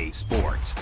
EA Sports.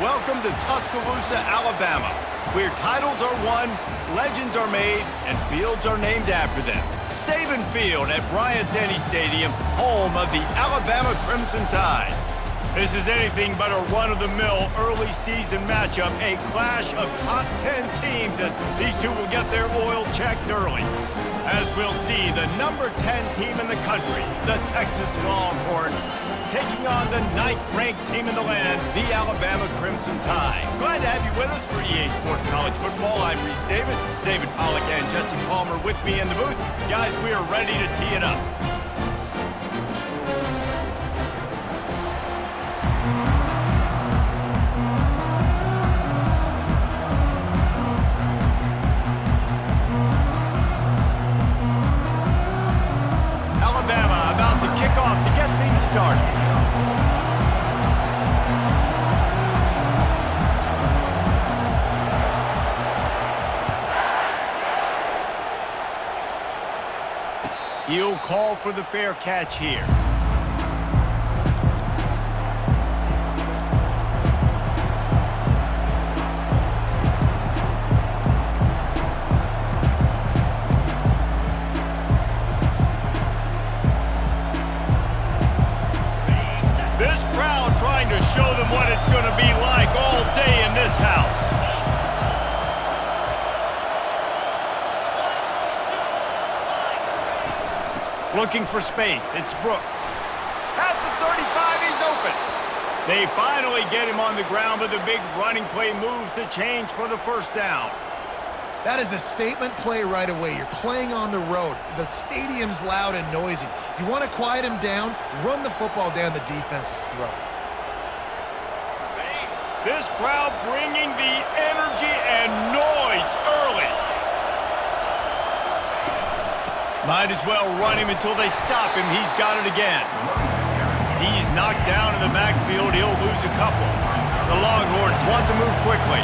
Welcome to Tuscaloosa, Alabama, where titles are won, legends are made, and fields are named after them. Saban Field at Bryant-Denny Stadium, home of the Alabama Crimson Tide. This is anything but a run-of-the-mill early season matchup, a clash of top 10 teams as these two will get their oil checked early. As we'll see, the number 10 team in the country, the Texas Longhorns, taking on the 9th-ranked team in the land, the Alabama Crimson Tide. Glad to have you with us for EA Sports College Football. I'm Reese Davis, David Pollack and Jesse Palmer with me in the booth. Guys, we are ready to tee it up. started. He'll call for the fair catch here. This crowd trying to show them what it's going to be like all day in this house. Looking for space. It's Brooks. At the 35, he's open. They finally get him on the ground, but the big running play moves to change for the first down. That is a statement play right away. You're playing on the road. The stadium's loud and noisy. You want to quiet him down, run the football down the defense's throat. This crowd bringing the energy and noise early. Might as well run him until they stop him. He's got it again. He's knocked down in the backfield. He'll lose a couple. The Longhorns want to move quickly.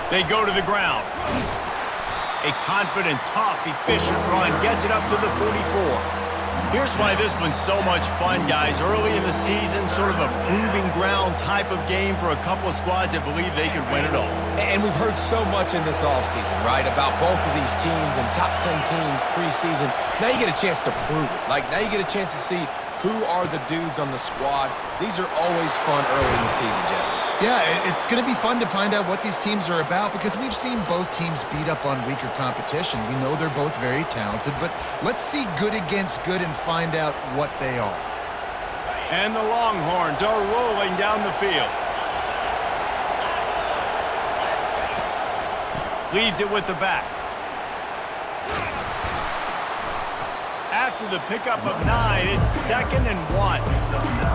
They go to the ground. A confident, tough, efficient run gets it up to the 44. Here's why this one's so much fun, guys. Early in the season, sort of a proving ground type of game for a couple of squads that believe they could win it all. And we've heard so much in this offseason, right, about both of these teams and top 10 teams preseason. Now you get a chance to prove it. Like, now you get a chance to see who are the dudes on the squad. These are always fun early in the season, Jesse. Yeah, it's going to be fun to find out what these teams are about because we've seen both teams beat up on weaker competition. We know they're both very talented, but let's see good against good and find out what they are. And the Longhorns are rolling down the field. Leaves it with the back. After the pickup of 9, it's 2nd and 1.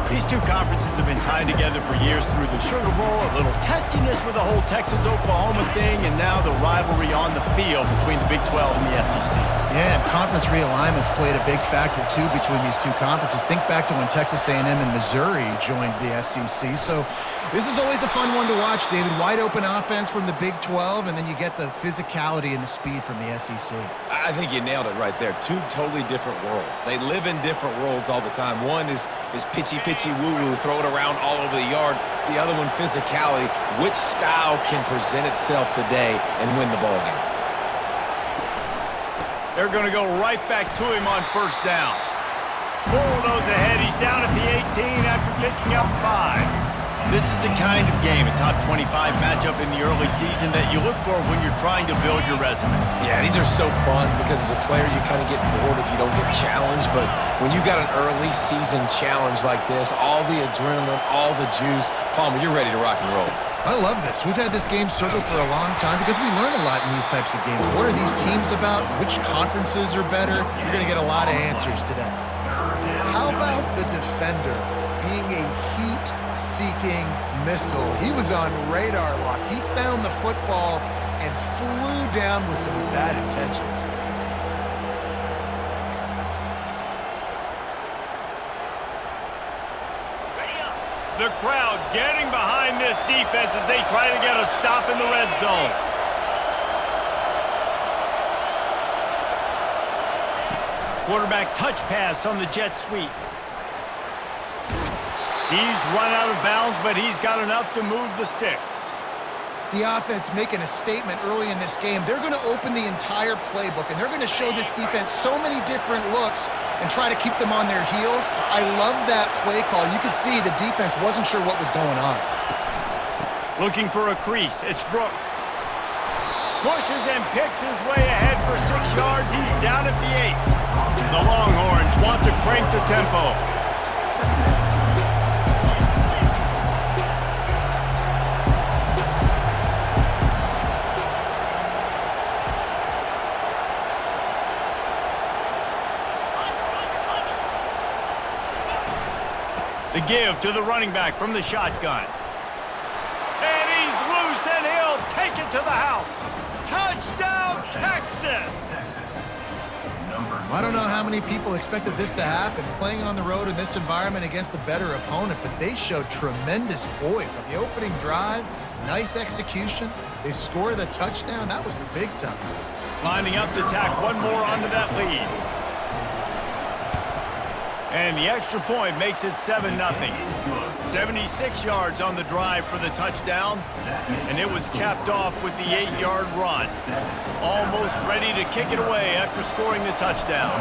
These two conferences have been tied together for years through the Sugar Bowl, a little testiness with the whole Texas-Oklahoma thing, and now the rivalry on the field between the Big 12 and the SEC. Yeah, and conference realignments played a big factor, too, between these two conferences. Think back to when Texas A&M and Missouri joined the SEC. So this is always a fun one to watch, David. Wide open offense from the Big 12, and then you get the physicality and the speed from the SEC. I think you nailed it right there. Two totally different worlds. They live in different worlds all the time. One is pitchy, woo-woo, throw it around all over the yard. The other one, physicality. Which style can present itself today and win the ball game? They're going to go right back to him on first down. Bulldoze ahead. He's down at the 18 after picking up 5. This is the kind of game, a top 25 matchup in the early season that you look for when you're trying to build your resume. Yeah, these are so fun because as a player you kind of get bored if you don't get challenged, but when you got an early season challenge like this, all the adrenaline, all the juice, Palmer, you're ready to rock and roll. I love this. We've had this game circled for a long time because we learn a lot in these types of games. What are these teams about? Which conferences are better? You're going to get a lot of answers today. How about the defender being a heat-seeking missile? He was on radar lock. He found the football and flew down with some bad intentions. The crowd getting behind this defense as they try to get a stop in the red zone. Quarterback touch pass on the jet sweep. He's run out of bounds, but he's got enough to move the sticks. The offense making a statement early in this game. They're going to open the entire playbook, and they're going to show this defense so many different looks and try to keep them on their heels. I love that play call. You could see the defense wasn't sure what was going on. Looking for a crease. It's Brooks. Pushes and picks his way ahead for 6 yards. He's down at the 8. The Longhorns want to crank the tempo. The give to the running back from the shotgun. And he's loose, and he'll take it to the house. Touchdown, Texas! I don't know how many people expected this to happen, playing on the road in this environment against a better opponent, but they showed tremendous poise on the opening drive. Nice execution. They score the touchdown. That was big time. Lining up to tack one more onto that lead. And the extra point makes it 7-0. 76 yards on the drive for the touchdown, and it was capped off with the 8-yard run. Almost ready to kick it away after scoring the touchdown.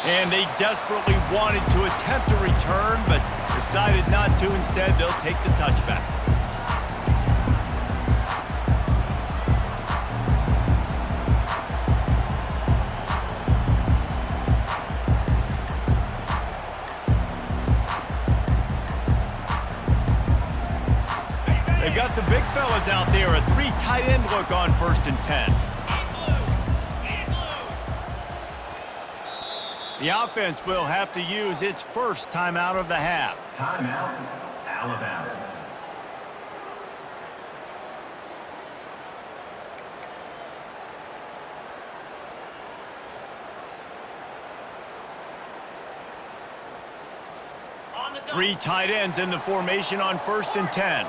And they desperately wanted to attempt a return, but decided not to. Instead, they'll take the touchback. They've got the big fellas out there. A 3 tight end look on 1st and 10. The offense will have to use its first timeout of the half. Timeout, Alabama. Three tight ends in the formation on 1st and 10.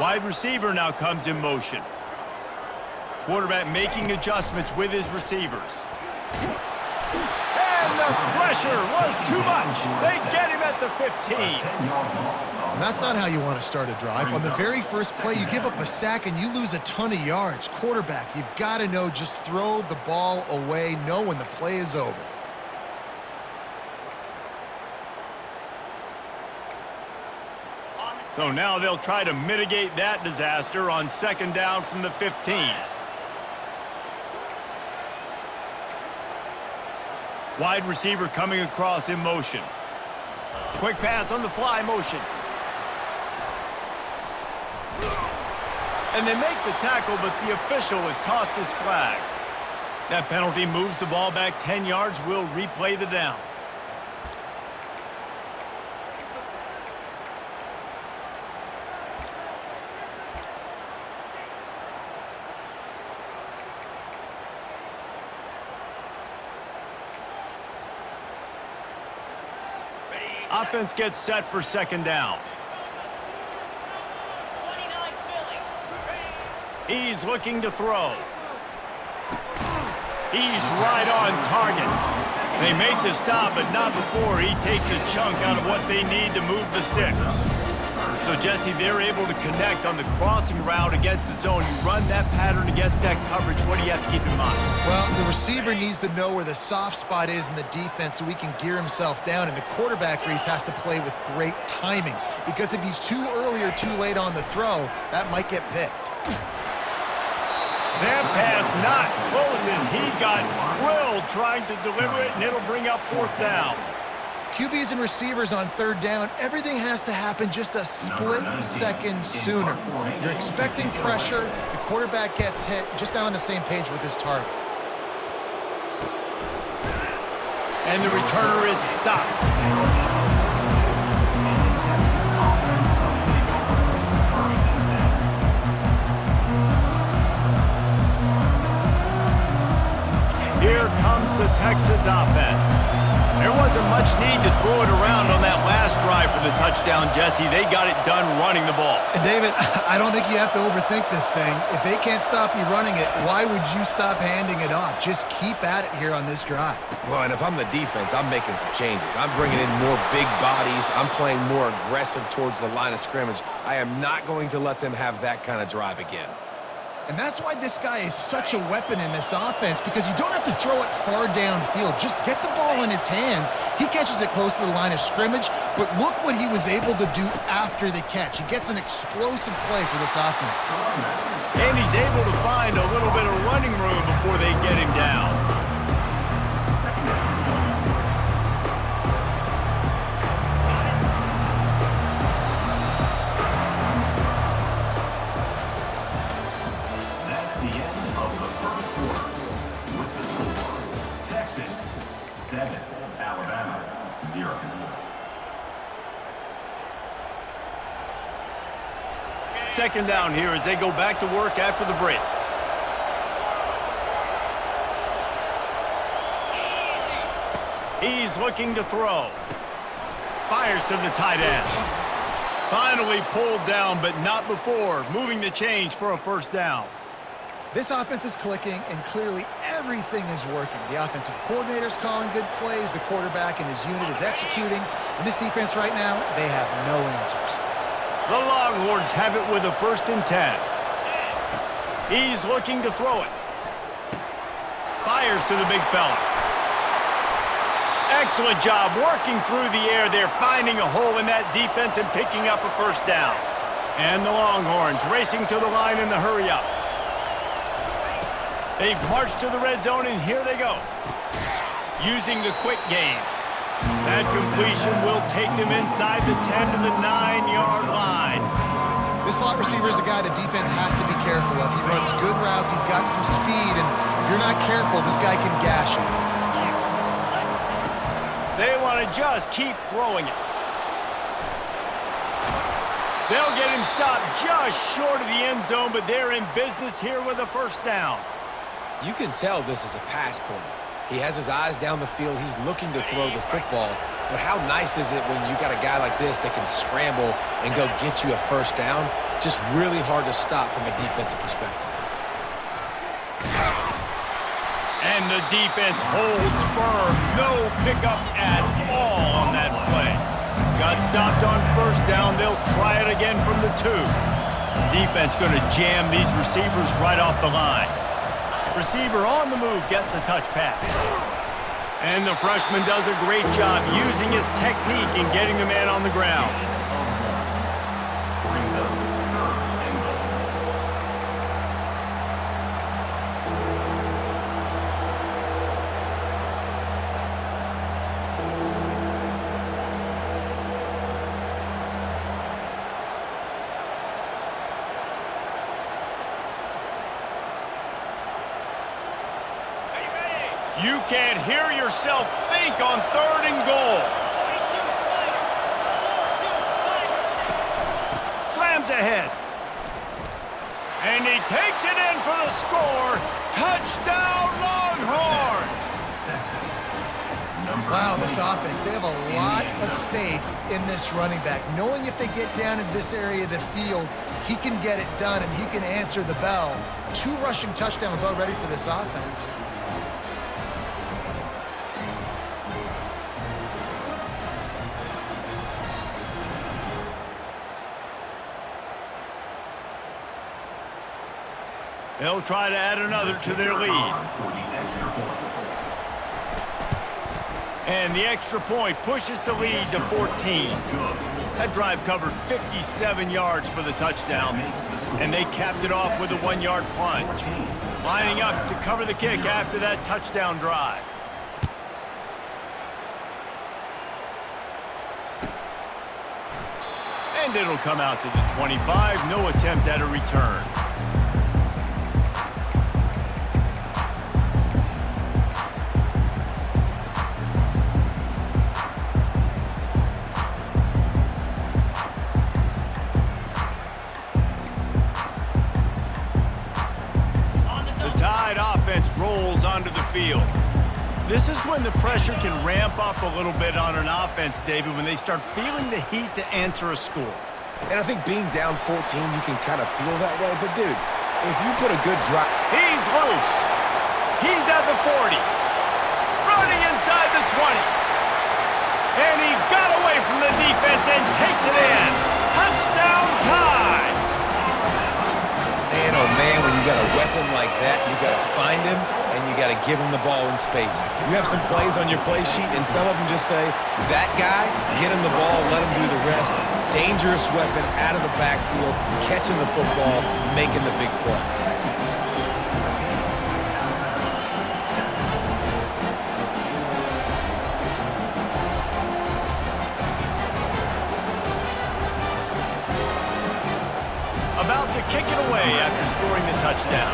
Wide receiver now comes in motion. Quarterback making adjustments with his receivers. And the pressure was too much. They get him at the 15. And that's not how you want to start a drive. On the very first play, you give up a sack and you lose a ton of yards. Quarterback, you've got to know, just throw the ball away, know when the play is over. So now they'll try to mitigate that disaster on 2nd down from the 15. Wide receiver coming across in motion. Quick pass on the fly motion. And they make the tackle, but the official has tossed his flag. That penalty moves the ball back 10 yards. We'll replay the down. Offense gets set for 2nd down. He's looking to throw. He's right on target. They make the stop, but not before he takes a chunk out of what they need to move the sticks. So, Jesse, they're able to connect on the crossing route against the zone. You run that pattern against that coverage. What do you have to keep in mind? Well, the receiver needs to know where the soft spot is in the defense so he can gear himself down. And the quarterback, Reese, has to play with great timing. Because if he's too early or too late on the throw, that might get picked. That pass not closes. He got drilled trying to deliver it, and it'll bring up 4th down. QBs and receivers on 3rd down, everything has to happen just a split second sooner. You're expecting pressure, the quarterback gets hit, just not on the same page with his target. And the returner is stopped. Here comes the Texas offense. There wasn't much need to throw it around on that last drive for the touchdown, Jesse. They got it done running the ball. And David, I don't think you have to overthink this thing. If they can't stop you running it, why would you stop handing it off? Just keep at it here on this drive. Well, and if I'm the defense, I'm making some changes. I'm bringing in more big bodies. I'm playing more aggressive towards the line of scrimmage. I am not going to let them have that kind of drive again. And that's why this guy is such a weapon in this offense, because you don't have to throw it far downfield. Just get the ball in his hands. He catches it close to the line of scrimmage, but look what he was able to do after the catch. He gets an explosive play for this offense. And he's able to find a little bit of running room before they get him down. second down here as they go back to work after the break. He's looking to throw. Fires to the tight end. Finally pulled down, but not before moving the chains for a first down. This offense is clicking, and clearly everything is working. The offensive coordinator's calling good plays. The quarterback and his unit is executing. And this defense right now, they have no answers. The Longhorns have it with a 1st and 10. He's looking to throw it. Fires to the big fella. Excellent job working through the air there, finding a hole in that defense and picking up a first down. And the Longhorns racing to the line in the hurry up. They've marched to the red zone, and here they go. Using the quick game. That completion will take them inside the 10 to the 9-yard line. This slot receiver is a guy the defense has to be careful of. He runs good routes. He's got some speed, and if you're not careful, this guy can gash you. They want to just keep throwing it. They'll get him stopped just short of the end zone, but they're in business here with a first down. You can tell this is a pass play. He has his eyes down the field. He's looking to throw the football. But how nice is it when you got a guy like this that can scramble and go get you a first down? Just really hard to stop from a defensive perspective. And the defense holds firm. No pickup at all on that play. Got stopped on first down. They'll try it again from the 2. Defense going to jam these receivers right off the line. Receiver on the move gets the touch pass. And the freshman does a great job using his technique and getting the man on the ground. Brings up 3rd and goal. You can't hear yourself think on 3rd and goal. Slams ahead. And he takes it in for the score. Touchdown, Longhorns! Wow, this offense, they have a lot of faith in this running back. Knowing if they get down in this area of the field, he can get it done and he can answer the bell. 2 rushing touchdowns already for this offense. They'll try to add another to their lead. And the extra point pushes the lead to 14. That drive covered 57 yards for the touchdown, and they capped it off with a 1-yard plunge. Lining up to cover the kick after that touchdown drive. And it'll come out to the 25. No attempt at a return. Rolls onto the field. This is when the pressure can ramp up a little bit on an offense, David, when they start feeling the heat to answer a score. And I think being down 14, you can kind of feel that way. But, dude, if you put a good drive... He's loose. He's at the 40. Running inside the 20. And he got away from the defense and takes it in. Touchdown tie. Man, oh man, when you got a weapon like that, you got to find him and you got to give him the ball in space. You have some plays on your play sheet, and some of them just say, that guy, get him the ball, let him do the rest. Dangerous weapon out of the backfield, catching the football, making the big play. About to kick it away after scoring the touchdown.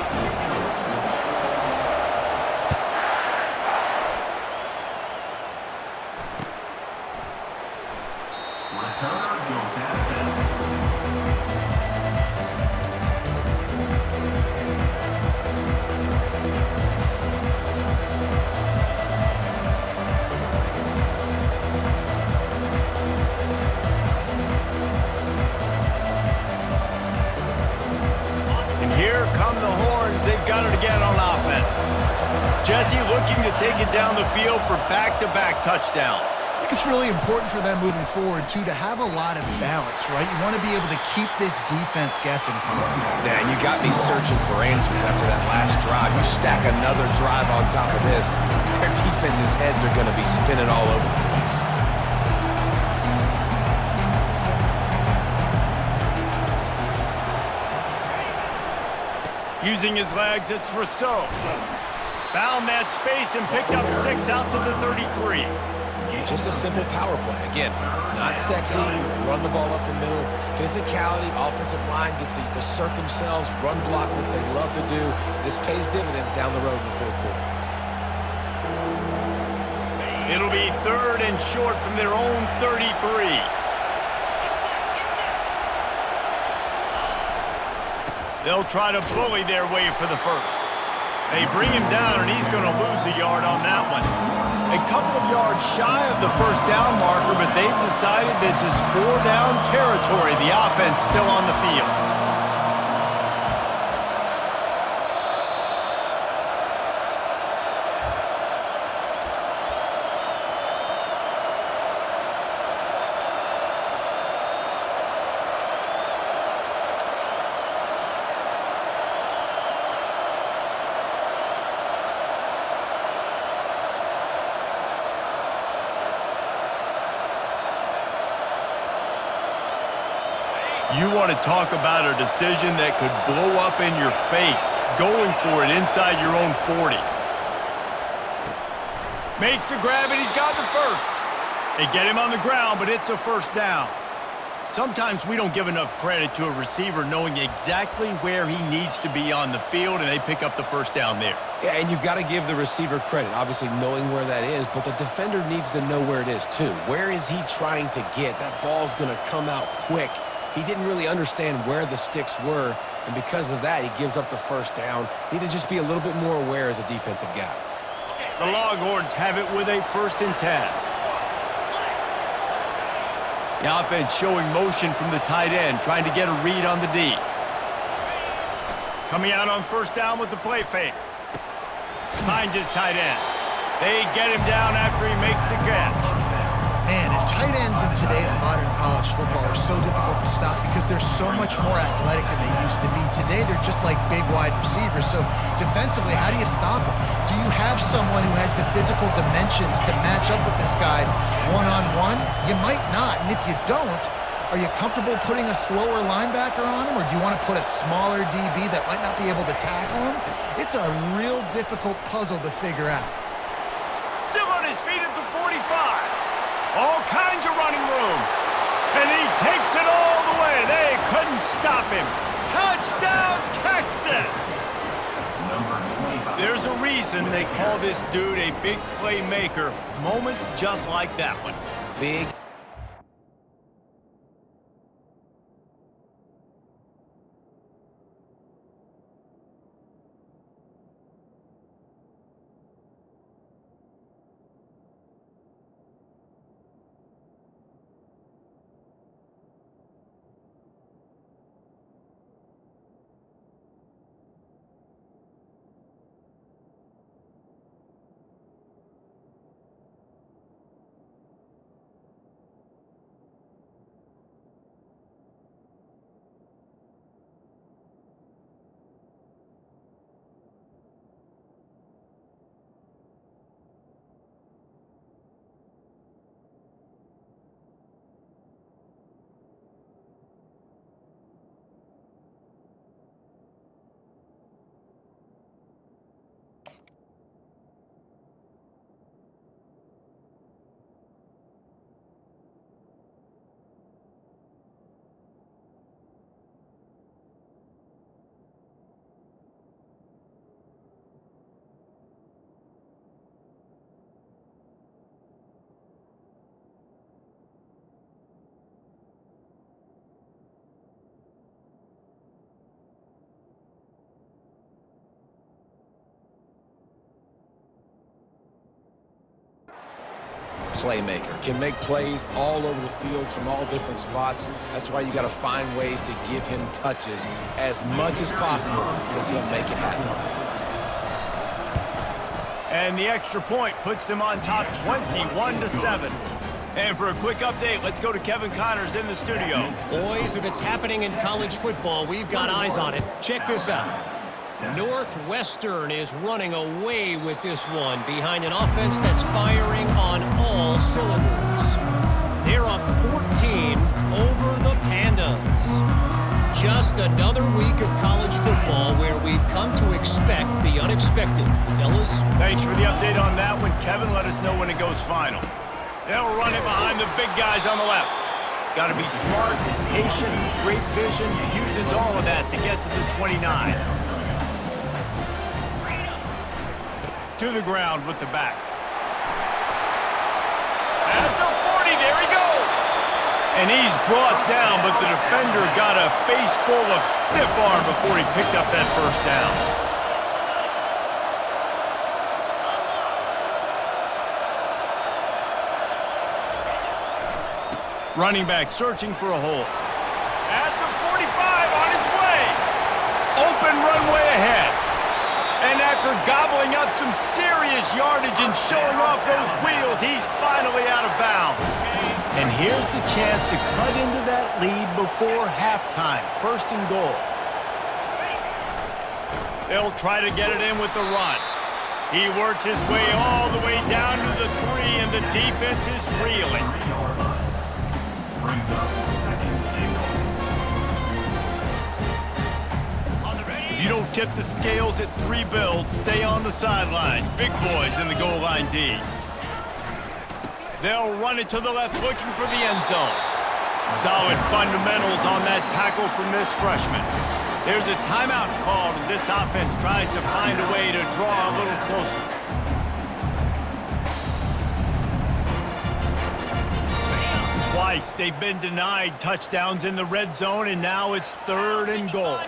come the horns. They've got it again on offense. Jesse looking to take it down the field for back-to-back touchdowns. I think it's really important for them moving forward, too, to have a lot of balance, right? You want to be able to keep this defense guessing. Man, you got me searching for answers after that last drive. You stack another drive on top of this, their defense's heads are going to be spinning all over the place. Using his legs, it's Rousseau. Found that space and picked up 6 out to the 33. Just a simple power play. Again, not sexy, run the ball up the middle. Physicality, offensive line gets to assert themselves, run block, which they love to do. This pays dividends down the road in the fourth quarter. It'll be 3rd and short from their own 33. They'll try to bully their way for the first. They bring him down, and he's going to lose a yard on that one. A couple of yards shy of the first down marker, but they've decided this is 4-down territory. The offense still on the field. You want to talk about a decision that could blow up in your face, going for it inside your own 40. Makes the grab, and he's got the first. They get him on the ground, but it's a first down. Sometimes we don't give enough credit to a receiver knowing exactly where he needs to be on the field, and they pick up the first down there. Yeah, and you've got to give the receiver credit, obviously knowing where that is, but the defender needs to know where it is too. Where is he trying to get? That ball's going to come out quick. He didn't really understand where the sticks were, and because of that, he gives up the first down. Need to just be a little bit more aware as a defensive guy. The Longhorns have it with a 1st and 10. The offense showing motion from the tight end, trying to get a read on the D. Coming out on first down with the play fake. Finds his tight end. They get him down after he makes the catch. Man, and tight ends in today's modern college football are so difficult to stop because they're so much more athletic than they used to be. Today, they're just like big wide receivers. So defensively, how do you stop them? Do you have someone who has the physical dimensions to match up with this guy one-on-one? You might not, and if you don't, are you comfortable putting a slower linebacker on him, or do you want to put a smaller DB that might not be able to tackle him? It's a real difficult puzzle to figure out. Still on his feet at the 45. All kinds of running room. And he takes it all the way. They couldn't stop him. Touchdown, Texas! There's a reason they call this dude a big playmaker. Moments just like that one. Big. playmaker, can make plays all over the field from all different spots. That's why you got to find ways to give him touches as much as possible because he'll make it happen. And the extra point puts them on top 21-7. And for a quick update, let's go to Kevin Connors in the studio. Boys, if it's happening in college football, we've got eyes on it. Check this out. Northwestern is running away with this one behind an offense that's firing on all cylinders. They're up 14 over the Pandas. Just another week of college football where we've come to expect the unexpected. Fellas? Thanks for the update on that one, Kevin. Let us know when it goes final. They'll run it behind the big guys on the left. Got to be smart, patient, great vision. Uses all of that to get to the 29. To the ground with the back. At the 40, there he goes. And he's brought down, but the defender got a face full of stiff arm before he picked up that first down. Running back searching for a hole. At the 45, on his way. Open runway ahead. And after gobbling up some serious yardage and showing off those wheels, he's finally out of bounds. And here's the chance to cut into that lead before halftime. First and goal. They'll try to get it in with the run. He works his way all the way down to the 3, and the defense is reeling. If you don't tip the scales at 3 bills, stay on the sidelines. Big boys in the goal line D. They'll run it to the left, looking for the end zone. Solid fundamentals on that tackle from this freshman. There's a timeout called as this offense tries to find a way to draw a little closer. Twice they've been denied touchdowns in the red zone, and now it's 3rd and goal.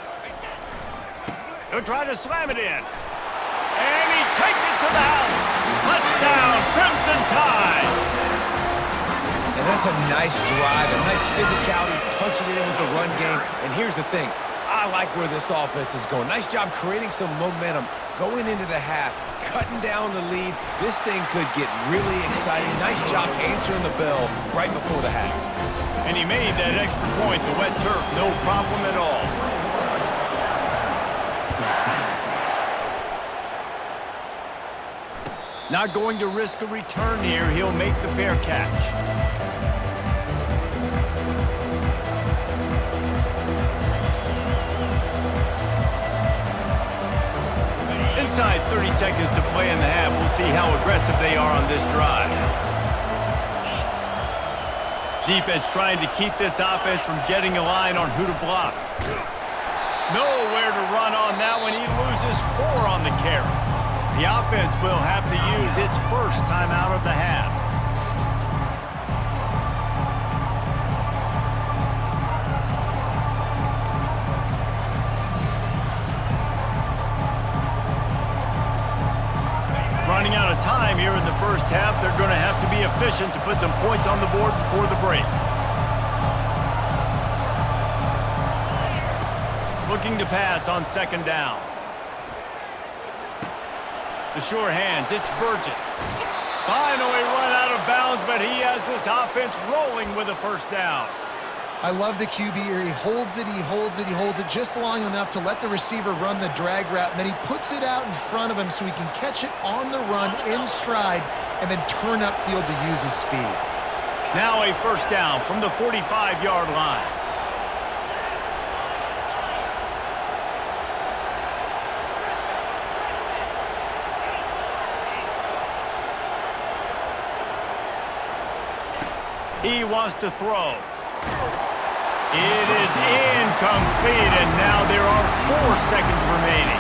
He'll try to slam it in. And he takes it to the house. Touchdown, Crimson Tide. And that's a nice drive, a nice physicality, punching it in with the run game. And here's the thing. I like where this offense is going. Nice job creating some momentum, going into the half, cutting down the lead. This thing could get really exciting. Nice job answering the bell right before the half. And he made that extra point, the wet turf, no problem at all. Not going to risk a return here. He'll make the fair catch. Inside 30 seconds to play in the half. We'll see how aggressive they are on this drive. Defense trying to keep this offense from getting a line on who to block. Nowhere to run on that one. He loses 4 on the carry. The offense will have to use its first time out of the half. Running out of time here in the first half. They're going to have to be efficient to put some points on the board before the break. Looking to pass on 2nd down. The sure hands, it's Burgess. Finally run out of bounds, but he has this offense rolling with a first down. I love the QB here. He holds it, he holds it, he holds it just long enough to let the receiver run the drag route, and then he puts it out in front of him so he can catch it on the run in stride and then turn upfield to use his speed. Now a first down from the 45-yard line. He wants to throw. It is incomplete, and now there are 4 seconds remaining.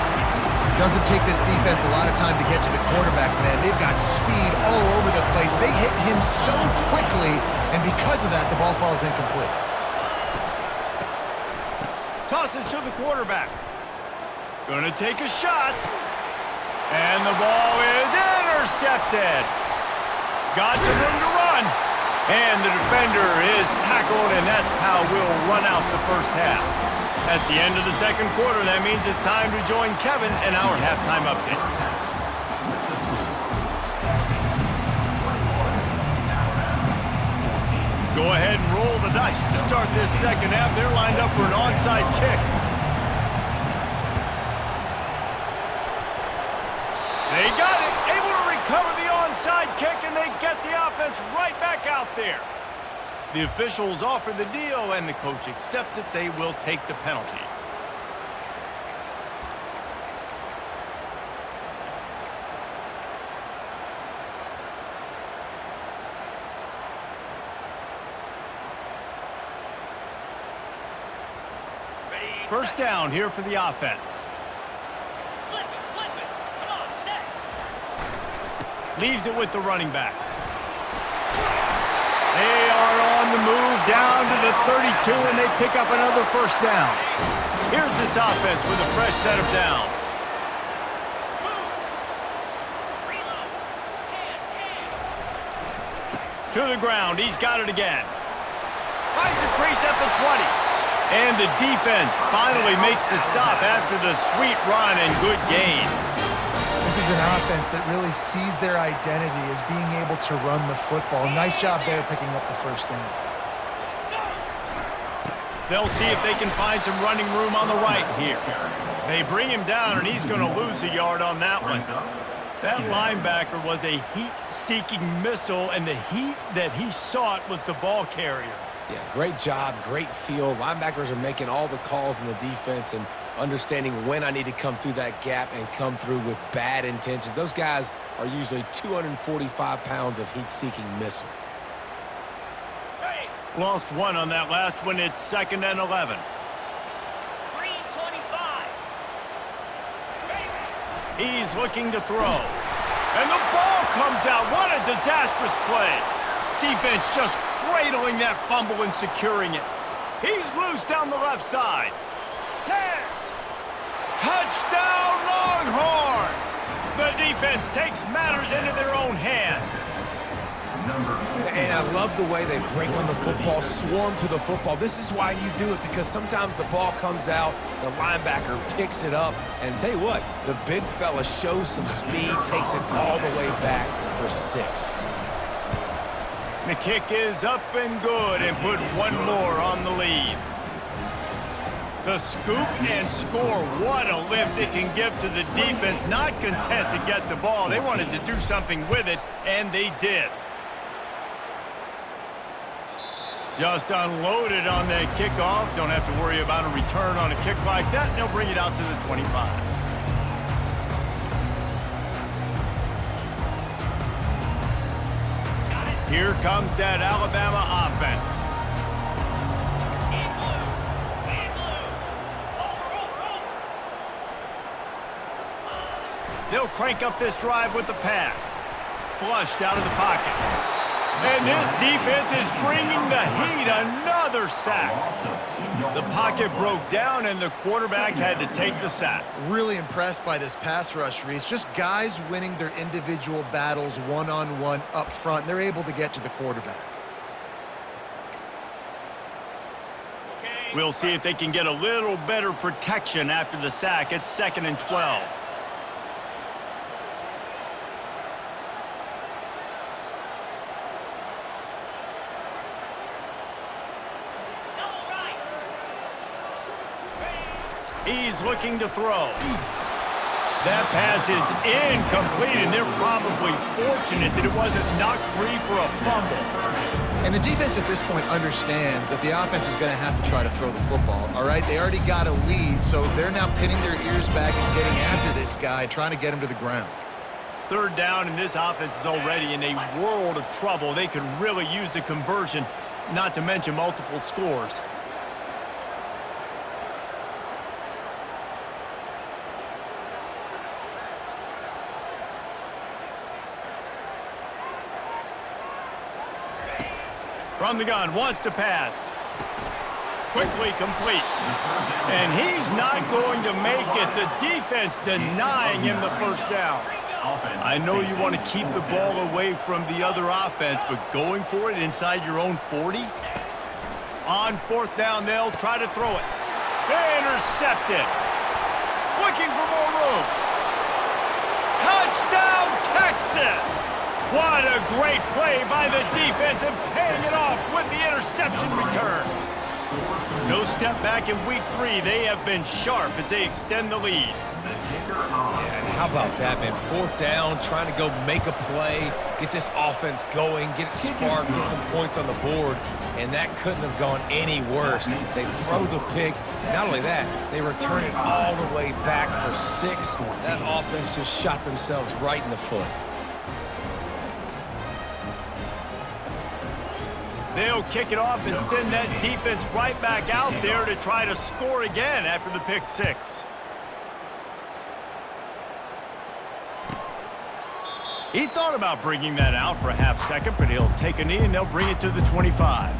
Doesn't take this defense a lot of time to get to the quarterback, man. They've got speed all over the place. They hit him so quickly, and because of that, the ball falls incomplete. Tosses to the quarterback. Gonna take a shot. And the ball is intercepted. Got some room to run. And the defender is tackled, and that's how we'll run out the first half. That's the end of the second quarter. That means it's time to join Kevin in our halftime update. Go ahead and roll the dice to start this second half. They're lined up for an onside kick. They got it, able to recover the onside kick, and they get the offense right back out there. The officials offer the deal, and the coach accepts it. They will take the penalty. First down here for the offense. Leaves it with the running back. They are on the move down to the 32, and they pick up another first down. Here's this offense with a fresh set of downs. To the ground, he's got it again. Finds a crease at the 20. And the defense finally makes the stop after the sweet run and good gain. This is an offense that really sees their identity as being able to run the football. Nice job there picking up the first down. They'll see if they can find some running room on the right here. They bring him down, and he's going to lose a yard on that one. That linebacker was a heat-seeking missile, and the heat that he sought was the ball carrier. Yeah, great job, great feel. Linebackers are making all the calls in the defense and understanding when I need to come through that gap and come through with bad intentions. Those guys are usually 245 pounds of heat-seeking missile. Lost one on that last one. It's 2nd and 11. 3:25. He's looking to throw. And the ball comes out. What a disastrous play. Defense just cradling that fumble and securing it. He's loose down the left side. 10. Touchdown Longhorns! The defense takes matters into their own hands. And I love the way they break on the football, swarm to the football. This is why you do it, because sometimes the ball comes out, the linebacker picks it up, and tell you what, the big fella shows some speed, takes it all the way back for 6. The kick is up and good, and put one more on the lead. The scoop and score. What a lift it can give to the defense. Not content to get the ball. They wanted to do something with it, and they did. Just unloaded on that kickoff. Don't have to worry about a return on a kick like that. They'll bring it out to the 25. Here comes that Alabama offense. They'll crank up this drive with the pass. Flushed out of the pocket. And this defense is bringing the heat. Another sack. The pocket broke down, and the quarterback had to take the sack. Really impressed by this pass rush, Reese. Just guys winning their individual battles one-on-one up front. They're able to get to the quarterback. We'll see if they can get a little better protection after the sack. It's 2nd and 12. He's looking to throw. That pass is incomplete, and they're probably fortunate that it wasn't knocked free for a fumble. And the defense at this point understands that the offense is going to have to try to throw the football, all right? They already got a lead, so they're now pinning their ears back and getting after this guy, trying to get him to the ground. 3rd down, and this offense is already in a world of trouble. They could really use a conversion, not to mention multiple scores. From the gun, wants to pass. Quickly complete. And he's not going to make it. The defense denying him the first down. I know you want to keep the ball away from the other offense, but going for it inside your own 40? On fourth down, they'll try to throw it. Intercepted. Looking for more room. Touchdown, Texas! What a great play by the defense and paying it off with the interception return. No step back in week 3. They have been sharp as they extend the lead. Yeah, and how about that, man? Fourth down, trying to go make a play, get this offense going, get it sparked, get some points on the board, and that couldn't have gone any worse. They throw the pick. Not only that, they return it all the way back for 6. That offense just shot themselves right in the foot. They'll kick it off and send that defense right back out there to try to score again after the pick 6. He thought about bringing that out for a half second, but he'll take a knee and they'll bring it to the 25.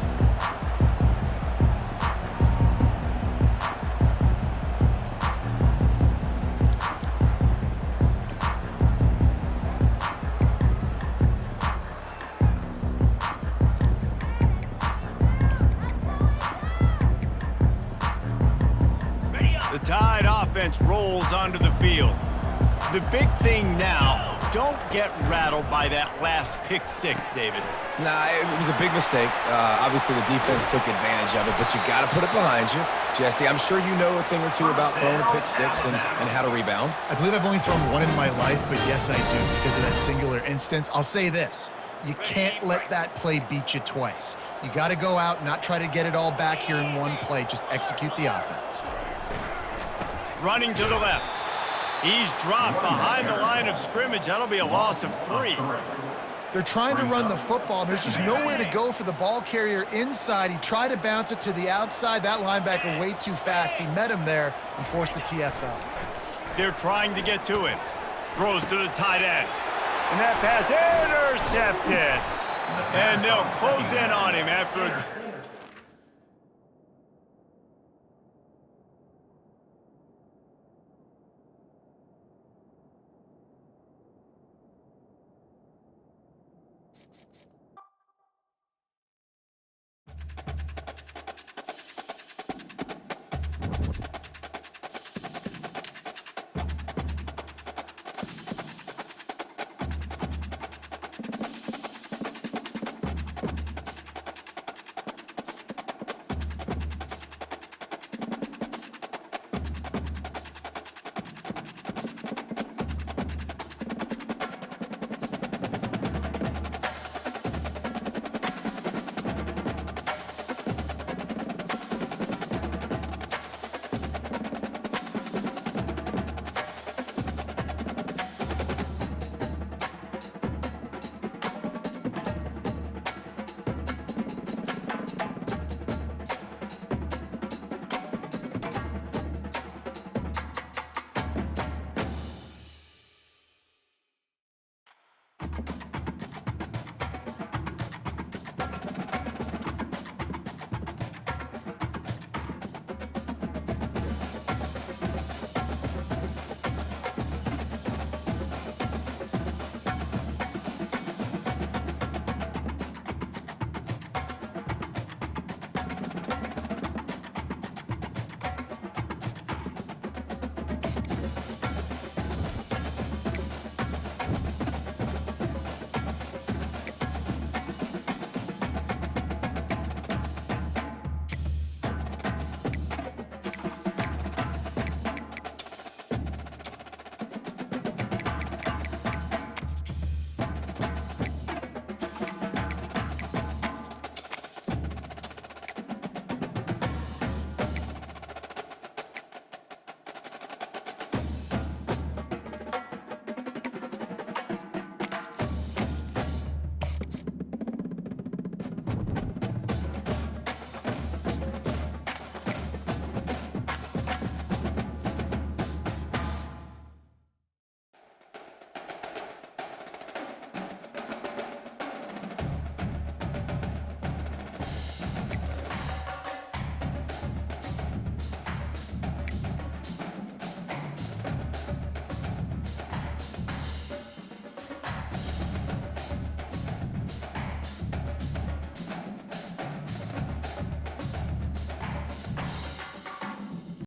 The Tide offense rolls onto the field. The big thing now, don't get rattled by that last pick 6, David. Nah, it was a big mistake. Obviously, the defense took advantage of it, but you got to put it behind you. Jesse, I'm sure you know a thing or two about throwing a pick 6 and how to rebound. I believe I've only thrown one in my life, but yes, I do because of that singular instance. I'll say this. You can't let that play beat you twice. You got to go out and not try to get it all back here in one play. Just execute the offense. Running to the left. He's dropped behind the line of scrimmage. That'll be a loss of 3. They're trying to run the football, and there's just nowhere to go for the ball carrier inside. He tried to bounce it to the outside. That linebacker way too fast. He met him there and forced the TFL. They're trying to get to it. Throws to the tight end. And that pass intercepted. And they'll close in on him after a...